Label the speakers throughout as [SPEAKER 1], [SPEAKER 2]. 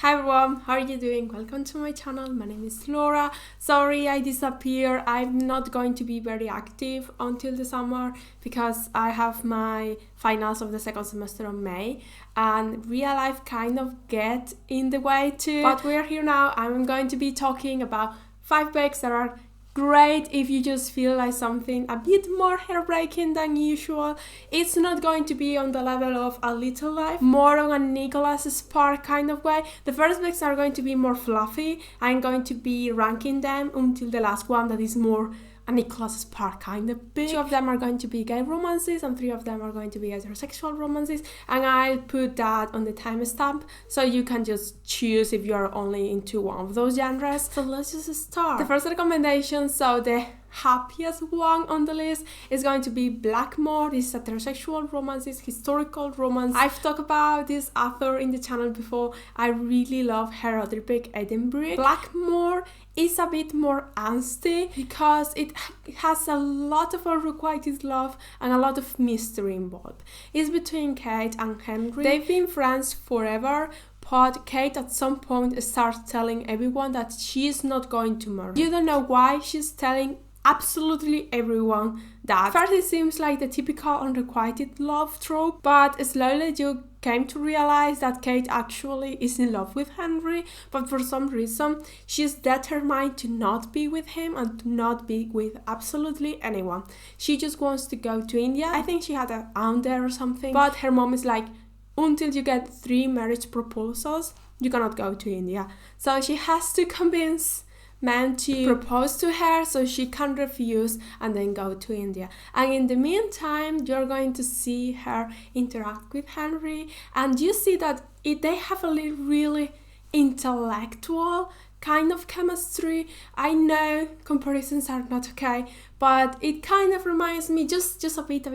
[SPEAKER 1] Hi everyone, how are you doing? Welcome to my channel. My name is Laura. Sorry I disappeared. I'm not going to be very active until the summer because I have my finals of the second semester on May and real life kind of get in the way too. But we're here now. I'm going to be talking about 5 books that are great if you just feel like something a bit more heartbreaking than usual. It's not going to be on the level of A Little Life, more on a Nicholas Spark kind of way. The first books are going to be more fluffy. I'm going to be ranking them until the last one that is more a Nicholas Spark kind of book. 2 of them are going to be gay romances and 3 of them are going to be heterosexual romances, and I'll put that on the timestamp so you can just choose if you're only into one of those genres. So let's just start. The first recommendation, so the happiest one on the list, is going to be Blackmoore. This is heterosexual romances, historical romance. I've talked about this author in the channel before. I really love her other book, Edinburgh. Blackmoore is a bit more angsty because it has a lot of unrequited love and a lot of mystery involved. It's between Kate and Henry. They've been friends forever, but Kate at some point starts telling everyone that she's not going to marry. You don't know why she's telling absolutely everyone that. First it seems like the typical unrequited love trope, but slowly you came to realize that Kate actually is in love with Henry, but for some reason she's determined to not be with him and to not be with absolutely anyone. She just wants to go to India. I think she had an aunt there or something, but her mom is like, until you get 3 marriage proposals you cannot go to India. So she has to convince men to propose to her so she can refuse and then go to India. And in the meantime you're going to see her interact with Henry, and you see that they have a really intellectual kind of chemistry. I know comparisons are not okay, but it kind of reminds me just a bit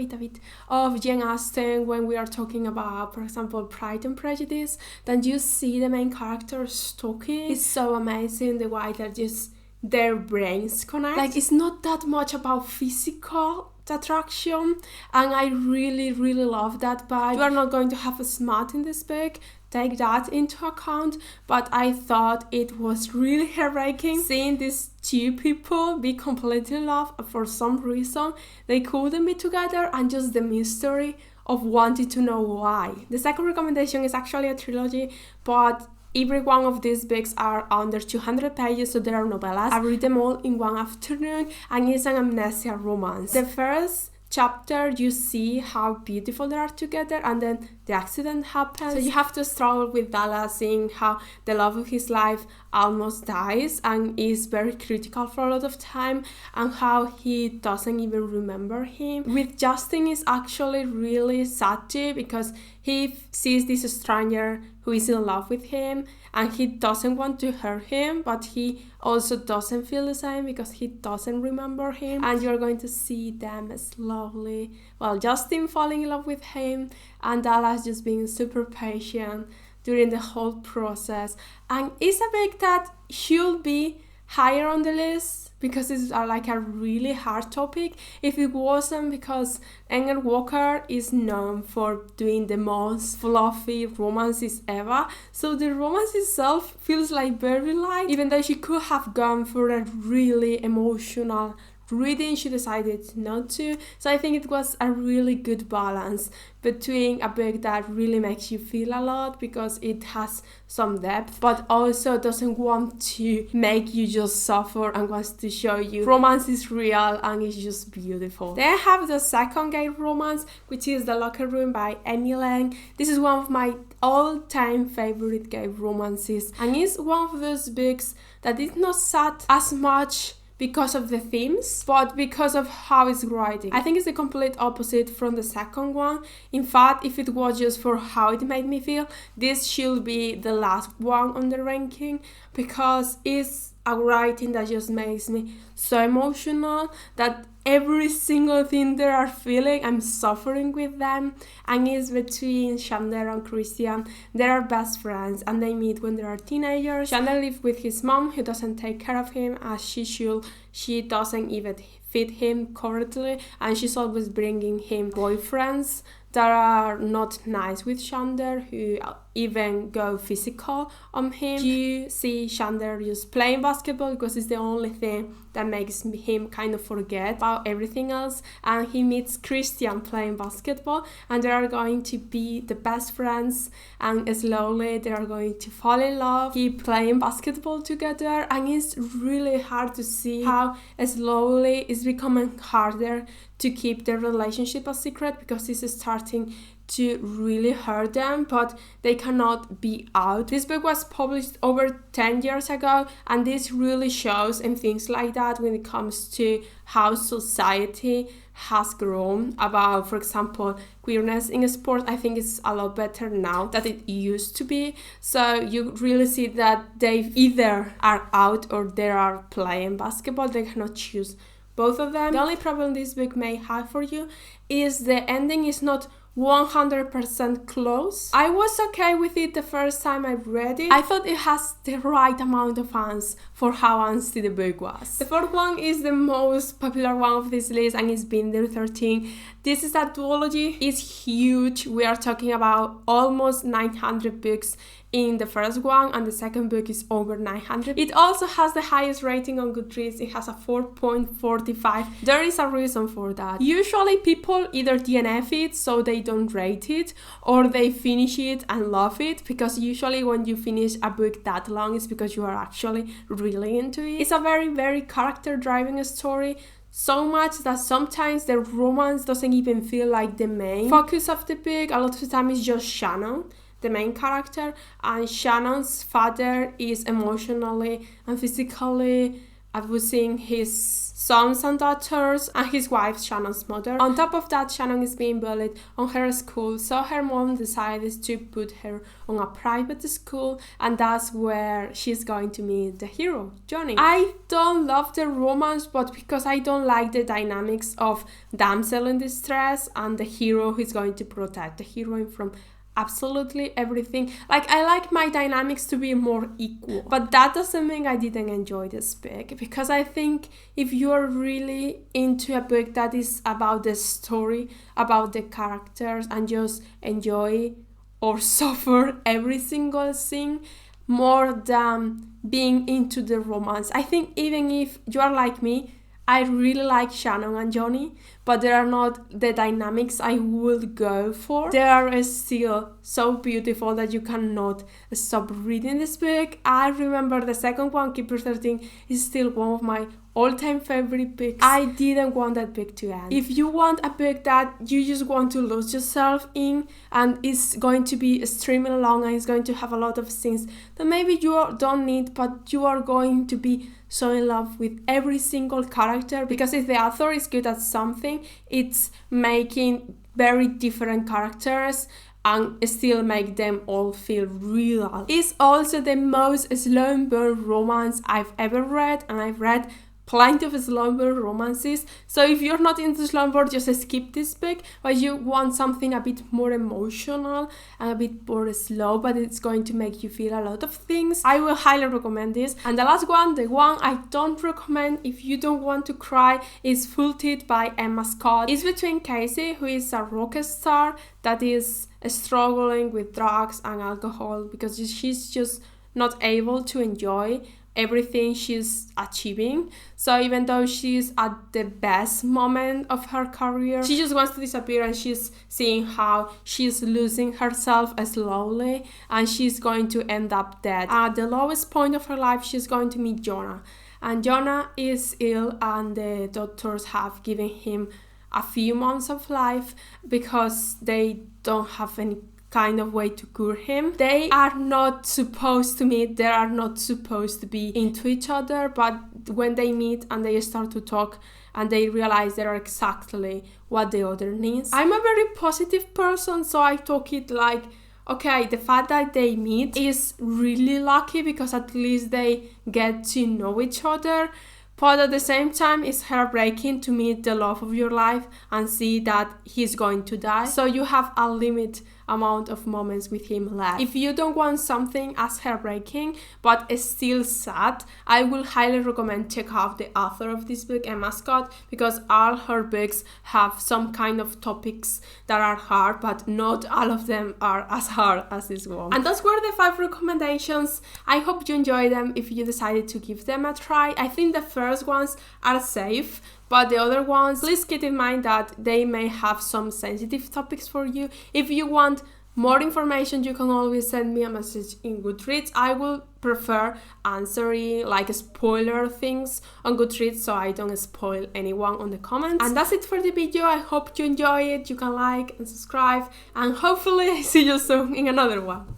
[SPEAKER 1] of Jane Austen when we are talking about, for example, Pride and Prejudice. Then you see the main characters talking. It's so amazing the way that just their brains connect. Like, it's not that much about physical attraction, and I really love that vibe. You are not going to have a smut in this book, take that into account, but I thought it was really heartbreaking seeing these 2 people be completely in love. For some reason they couldn't be together, and just the mystery of wanting to know why. The second recommendation is actually a trilogy, but every one of these books are under 200 pages, so they are novellas. I read them all in one afternoon, and it's an amnesia romance. The first chapter you see how beautiful they are together, and then the accident happens, so you have to struggle with Dallas, seeing how the love of his life almost dies and is very critical for a lot of time, and how he doesn't even remember him. With Justin is actually really sad too, because he sees this stranger who is in love with him and he doesn't want to hurt him, but he also doesn't feel the same because he doesn't remember him. And you're going to see them slowly, well, Justin falling in love with him and Dallas just being super patient during the whole process. And it's a book that should be higher on the list because it's like a really hard topic. If it wasn't because NRWalker is known for doing the most fluffy romances ever, so the romance itself feels like very light, even though she could have gone for a really emotional reading. She decided not to. So I think it was a really good balance between a book that really makes you feel a lot because it has some depth, but also doesn't want to make you just suffer and wants to show you romance is real and it's just beautiful. Then I have the second gay romance, which is The Locker Room by Emily Lang. This is one of my all-time favorite gay romances, and it's one of those books that is not sad as much because of the themes, but because of how it's writing. I think it's the complete opposite from the second one. In fact, if it was just for how it made me feel, this should be the last one on the ranking, because it's a writing that just makes me so emotional that every single thing they are feeling, I'm suffering with them. And it's between Chandler and Christian. They are best friends and they meet when they are teenagers. Chandler lives with his mom, who doesn't take care of him as she should. She doesn't even feed him correctly, and she's always bringing him boyfriends that are not nice with Chandler, who even go physical on him. You see Chandler just playing basketball because it's the only thing that makes him kind of forget about everything else, and he meets Christian playing basketball, and they are going to be the best friends, and slowly they are going to fall in love, keep playing basketball together, and it's really hard to see how slowly it's becoming harder to keep their relationship a secret because this is starting to really hurt them, but they cannot be out. This book was published over 10 years ago, and this really shows in things like that when it comes to how society has grown about, for example, queerness in sport. I think it's a lot better now than it used to be. So you really see that they either are out or they are playing basketball. They cannot choose both of them. The only problem this book may have for you is the ending is not 100% close. I was okay with it the first time I read it. I thought it has the right amount of angst for how angsty the book was. The fourth one is the most popular one of this list, and it's been there 13. This is a duology. It's huge. We are talking about almost 900 books in the first one, and the second book is over 900. It also has the highest rating on Goodreads. It has a 4.45. There is a reason for that. Usually people either DNF it so they don't rate it, or they finish it and love it, because usually when you finish a book that long it's because you are actually really into it. It's a very, very character driving story, so much that sometimes the romance doesn't even feel like the main focus of the book. A lot of the time it's just Shannon, the main character, and Shannon's father is emotionally and physically abusing his sons and daughters, and his wife, Shannon's mother. On top of that, Shannon is being bullied on her school, so her mom decided to put her on a private school, and that's where she's going to meet the hero, Johnny. I don't love the romance, but because I don't like the dynamics of damsel in distress and the hero who is going to protect the heroine from absolutely everything. Like, I like my dynamics to be more equal, but that doesn't mean I didn't enjoy this book, because I think if you're really into a book that is about the story, about the characters, and just enjoy or suffer every single thing more than being into the romance. I think even if you are like me, I really like Shannon and Johnny, but they are not the dynamics I would go for. They are still so beautiful that you cannot stop reading this book. I remember the second one, Keeper 13, is still one of my all-time favorite books. I didn't want that book to end. If you want a book that you just want to lose yourself in, and it's going to be streaming along and it's going to have a lot of things that maybe you don't need, but you are going to be so in love with every single character, because if the author is good at something, it's making very different characters and still make them all feel real. It's also the most slow burn romance I've ever read, and I've read plenty of slumber romances, so if you're not into slumber, just skip this book. But you want something a bit more emotional and a bit more slow, but it's going to make you feel a lot of things, I will highly recommend this. And the last one, the one I don't recommend if you don't want to cry, is Full Teeth by Emma Scott. It's between Casey, who is a rock star that is struggling with drugs and alcohol because she's just not able to enjoy everything she's achieving. So even though she's at the best moment of her career, she just wants to disappear, and she's seeing how she's losing herself slowly, and she's going to end up dead. At the lowest point of her life, she's going to meet Jonah, and Jonah is ill, and the doctors have given him a few months of life because they don't have any kind of way to cure him. They are not supposed to meet, they are not supposed to be into each other, but when they meet and they start to talk and they realize they are exactly what the other needs. I'm a very positive person, so I took it like, okay, the fact that they meet is really lucky because at least they get to know each other. But at the same time, it's heartbreaking to meet the love of your life and see that he's going to die. So you have a limit amount of moments with him left. If you don't want something as heartbreaking but still sad, I will highly recommend check out the author of this book, Emma Scott, because all her books have some kind of topics that are hard, but not all of them are as hard as this one. And those were the 5 recommendations. I hope you enjoy them if you decided to give them a try. I think the first ones are safe, but the other ones, please keep in mind that they may have some sensitive topics for you. If you want more information, you can always send me a message in Goodreads. I will prefer answering like spoiler things on Goodreads so I don't spoil anyone on the comments. And that's it for the video. I hope you enjoy it. You can like and subscribe, and hopefully I see you soon in another one.